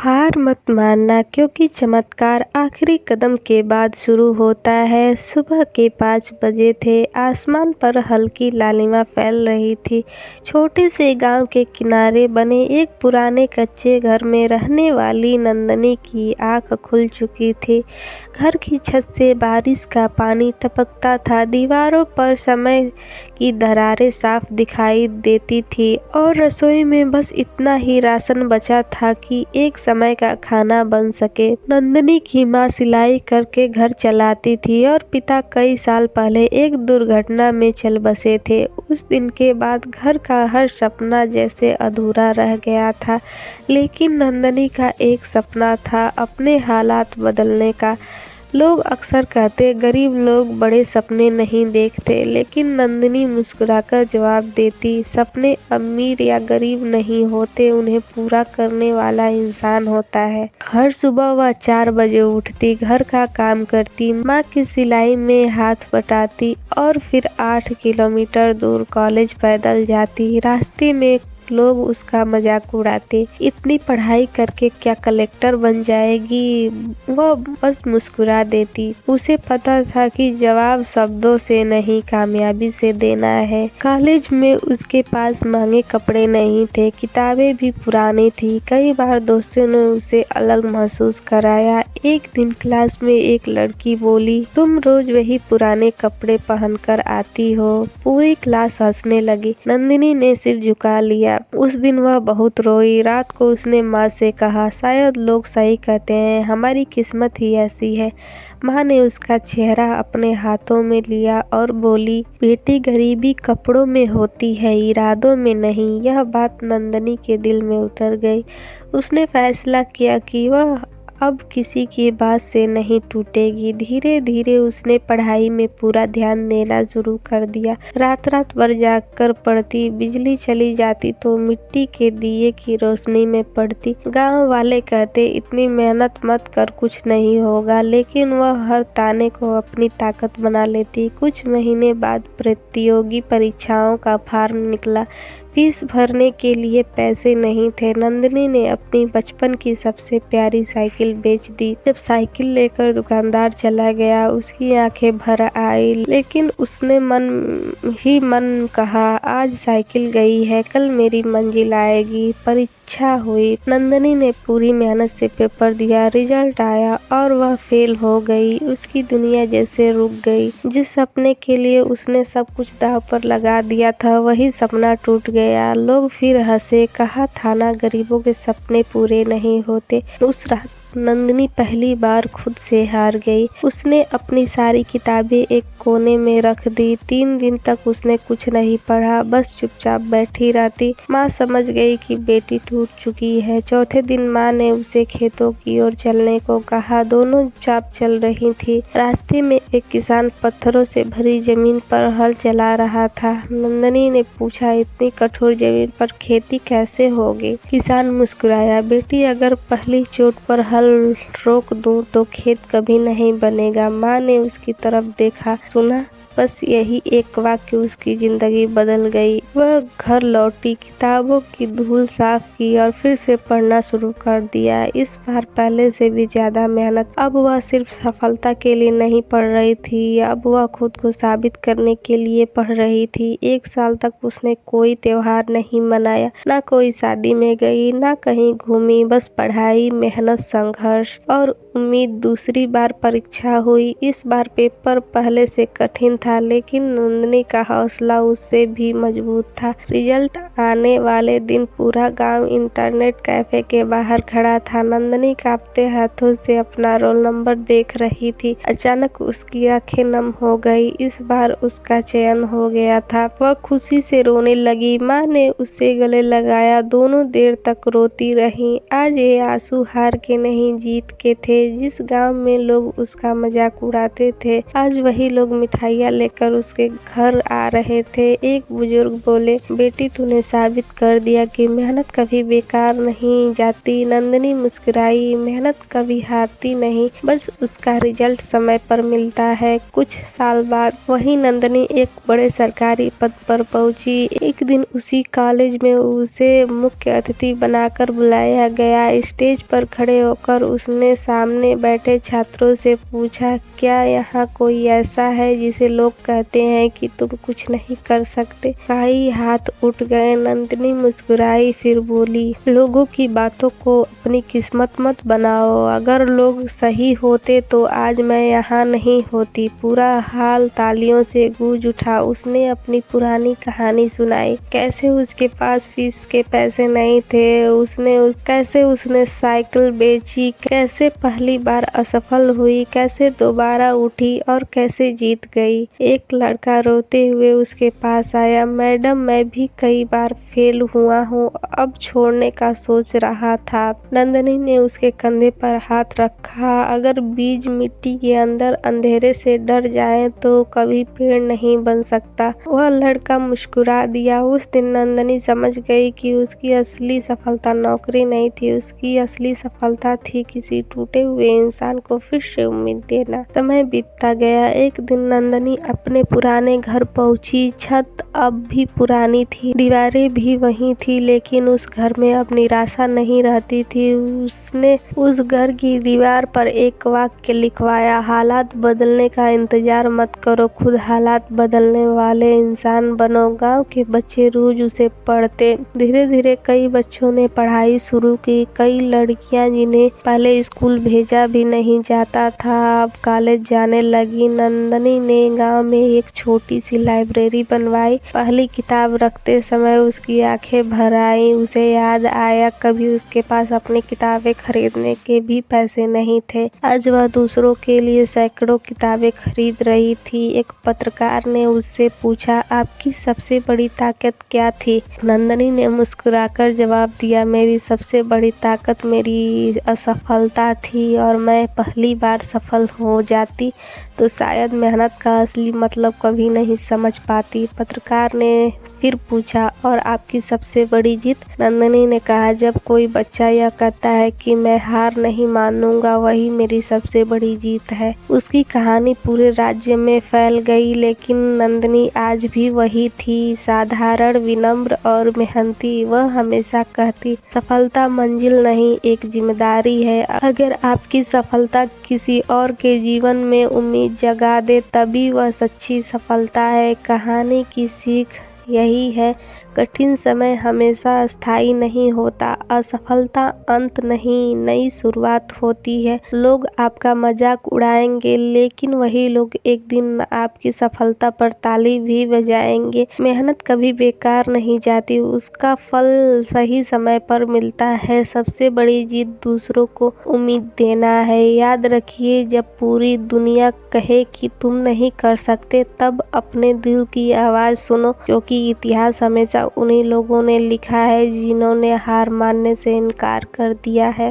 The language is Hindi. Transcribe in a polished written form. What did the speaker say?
हार मत मानना, क्योंकि चमत्कार आखिरी कदम के बाद शुरू होता है। सुबह के 5 बजे थे। आसमान पर हल्की लालिमा फैल रही थी। छोटे से गांव के किनारे बने एक पुराने कच्चे घर में रहने वाली नंदनी की आंख खुल चुकी थी। घर की छत से बारिश का पानी टपकता था। दीवारों पर समय की दरारें साफ दिखाई देती थी और रसोई में बस इतना ही राशन बचा था कि एक समय का खाना बन सके। नंदनी की माँ सिलाई करके घर चलाती थी और पिता कई साल पहले एक दुर्घटना में चल बसे थे। उस दिन के बाद घर का हर सपना जैसे अधूरा रह गया था, लेकिन नंदनी का एक सपना था अपने हालात बदलने का। लोग अक्सर कहते गरीब लोग बड़े सपने नहीं देखते, लेकिन नंदनी मुस्कुराकर जवाब देती, सपने अमीर या गरीब नहीं होते, उन्हें पूरा करने वाला इंसान होता है। हर सुबह वह 4 बजे उठती, घर का काम करती, माँ की सिलाई में हाथ बटाती और फिर 8 किलोमीटर दूर कॉलेज पैदल जाती। रास्ते में लोग उसका मजाक उड़ाते, इतनी पढ़ाई करके क्या कलेक्टर बन जाएगी। वह बस मुस्कुरा देती। उसे पता था कि जवाब शब्दों से नहीं, कामयाबी से देना है। कॉलेज में उसके पास महंगे कपड़े नहीं थे, किताबें भी पुरानी थी। कई बार दोस्तों ने उसे अलग महसूस कराया। एक दिन क्लास में एक लड़की बोली, तुम रोज वही पुराने कपड़े पहनकर आती हो। पूरी क्लास हंसने लगी। नंदिनी ने सिर झुका लिया। उस दिन वह बहुत रोई। रात को उसने माँ से कहा, शायद लोग सही कहते हैं, हमारी किस्मत ही ऐसी है। माँ ने उसका चेहरा अपने हाथों में लिया और बोली, बेटी, गरीबी कपड़ों में होती है, इरादों में नहीं। यह बात नंदनी के दिल में उतर गई। उसने फैसला किया कि वह अब किसी की बात से नहीं टूटेगी। धीरे धीरे उसने पढ़ाई में पूरा ध्यान देना शुरू कर दिया। रात रात भर जागकर पढ़ती। बिजली चली जाती तो मिट्टी के दिए की रोशनी में पढ़ती। गांव वाले कहते, इतनी मेहनत मत कर, कुछ नहीं होगा, लेकिन वह हर ताने को अपनी ताकत बना लेती। कुछ महीने बाद प्रतियोगी परीक्षाओं का फॉर्म निकला। फीस भरने के लिए पैसे नहीं थे। नंदनी ने अपनी बचपन की सबसे प्यारी साइकिल बेच दी। जब साइकिल लेकर दुकानदार चला गया, उसकी आंखें भर आई, लेकिन उसने मन ही मन कहा, आज साइकिल गई है, कल मेरी मंजिल आएगी। परीक्षा हुई। नंदनी ने पूरी मेहनत से पेपर दिया। रिजल्ट आया और वह फेल हो गई। उसकी दुनिया जैसे रुक गई। जिस सपने के लिए उसने सब कुछ दांव पर लगा दिया था, वही सपना टूट गया। लोग फिर हंसे, कहा था ना, गरीबों के सपने पूरे नहीं होते। उस रात नंदनी पहली बार खुद से हार गई। उसने अपनी सारी किताबें एक कोने में रख दी। 3 दिन तक उसने कुछ नहीं पढ़ा, बस चुपचाप बैठी रहती। माँ समझ गई कि बेटी टूट चुकी है। चौथे दिन माँ ने उसे खेतों की ओर चलने को कहा। दोनों चुपचाप चल रही थी। रास्ते में एक किसान पत्थरों से भरी जमीन पर हल चला रहा था। नंदनी ने पूछा, इतनी कठोर जमीन पर खेती कैसे होगी? किसान मुस्कुराया, बेटी, अगर पहली चोट पर हल रोक दूं तो खेत कभी नहीं बनेगा। माँ ने उसकी तरफ देखा, सुना, बस यही एक वाक्य उसकी जिंदगी बदल गई। वह घर लौटी, किताबों की धूल साफ की और फिर से पढ़ना शुरू कर दिया। इस बार पहले से भी ज्यादा मेहनत। अब वह सिर्फ सफलता के लिए नहीं पढ़ रही थी, अब वह खुद को साबित करने के लिए पढ़ रही थी। 1 साल तक उसने कोई त्योहार नहीं मनाया, ना कोई शादी में गई, ना कहीं घूमी, बस पढ़ाई, मेहनत, संघर्ष और उम्मीद। दूसरी बार परीक्षा हुई। इस बार पेपर पहले से कठिन था, लेकिन नंदनी का हौसला उससे भी मजबूत था। रिजल्ट आने वाले दिन पूरा गांव इंटरनेट कैफे के बाहर खड़ा था। नंदनी कांपते हाथों से अपना रोल नंबर देख रही थी। अचानक उसकी आंखें नम हो गई। इस बार उसका चयन हो गया था। वह खुशी से रोने लगी। माँ ने उसे गले लगाया। दोनों देर तक रोती रहीं। आज ये आंसू हार के नहीं, जीत के थे। जिस गांव में लोग उसका मजाक उड़ाते थे, आज वही लोग मिठाइयाँ लेकर उसके घर आ रहे थे। एक बुजुर्ग बोले, बेटी, तूने साबित कर दिया कि मेहनत कभी बेकार नहीं जाती। नंदनी मुस्कुराई, मेहनत कभी हारती नहीं, बस उसका रिजल्ट समय पर मिलता है। कुछ साल बाद वही नंदनी एक बड़े सरकारी पद पर पहुंची। एक दिन उसी कॉलेज में उसे मुख्य अतिथि बनाकर बुलाया गया। स्टेज पर खड़े होकर उसने सामने बैठे छात्रों से पूछा, क्या यहाँ कोई ऐसा है जिसे लोग कहते हैं कि तुम कुछ नहीं कर सकते? कई हाथ उठ गए। नंदनी मुस्कुराई, फिर बोली, लोगों की बातों को अपनी किस्मत मत बनाओ। अगर लोग सही होते तो आज मैं यहाँ नहीं होती। पूरा हाल तालियों से गूंज उठा। उसने अपनी पुरानी कहानी सुनाई, कैसे उसके पास फीस के पैसे नहीं थे, कैसे उसने साइकिल बेची, कैसे पहली बार असफल हुई, कैसे दोबारा उठी और कैसे जीत गई। एक लड़का रोते हुए उसके पास आया, मैडम मैं भी कई बार फेल हुआ हूँ, अब छोड़ने का सोच रहा था। नंदनी ने उसके कंधे पर हाथ रखा। अगर बीज मिट्टी के अंदर अंधेरे से डर जाए तो कभी पेड़ नहीं बन सकता। वह लड़का मुस्कुरा दिया। उस दिन नंदनी समझ गई कि उसकी असली सफलता नौकरी नहीं थी, उसकी असली सफलता थी किसी टूटे हुए इंसान को फिर से उम्मीद देना। समय बीतता गया। एक दिन नंदनी अपने पुराने घर पहुंची। छत अब भी पुरानी थी, दीवारें भी वही थी, लेकिन उस घर में अब निराशा नहीं रहती थी। उसने उस घर की दीवार पर एक वाक्य लिखवाया, हालात बदलने का इंतजार मत करो, खुद हालात बदलने वाले इंसान बनो। गांव के बच्चे रोज उसे पढ़ते। धीरे धीरे कई बच्चों ने पढ़ाई शुरू की। कई लड़कियां जिन्हें पहले स्कूल भेजा भी नहीं जाता था अब कॉलेज जाने लगी। नंदनी ने गांव में एक छोटी सी लाइब्रेरी बनवाई। पहली किताब रखते समय उसकी आंखें भर आई। उसे याद आया कभी उसके पास अपनी किताबें खरीदने के भी पैसे नहीं थे। आज वह दूसरों के लिए सैकड़ों किताबें खरीद रही थी। एक पत्रकार ने उससे पूछा, आपकी सबसे बड़ी ताकत क्या थी? नंदनी ने मुस्कुराकर जवाब दिया, मेरी सबसे बड़ी ताकत मेरी असफलता थी, और मैं पहली बार सफल हो जाती तो शायद मेहनत का असली मतलब कभी नहीं समझ पाती। पत्रकार ने फिर पूछा, और आपकी सबसे बड़ी जीत? नंदनी ने कहा, जब कोई बच्चा यह कहता है कि मैं हार नहीं मानूंगा, वही मेरी सबसे बड़ी जीत है। उसकी कहानी पूरे राज्य में फैल गई, लेकिन नंदनी आज भी वही थी, साधारण, विनम्र और मेहनती। वह हमेशा कहती, सफलता मंजिल नहीं, एक जिम्मेदारी है। अगर आपकी सफलता किसी और के जीवन में उम्मीद जगा दे तभी वह सच्ची सफलता है। कहानी की सीख यही है, कठिन समय हमेशा स्थायी नहीं होता। असफलता अंत नहीं, नई शुरुआत होती है। लोग आपका मजाक उड़ाएंगे, लेकिन वही लोग एक दिन आपकी सफलता पर ताली भी बजाएंगे। मेहनत कभी बेकार नहीं जाती, उसका फल सही समय पर मिलता है। सबसे बड़ी जीत दूसरों को उम्मीद देना है। याद रखिए, जब पूरी दुनिया कहे कि तुम नहीं कर सकते, तब अपने दिल की आवाज़ सुनो, क्योंकि इतिहास हमेशा उन्हीं लोगों ने लिखा है जिन्होंने हार मानने से इनकार कर दिया है।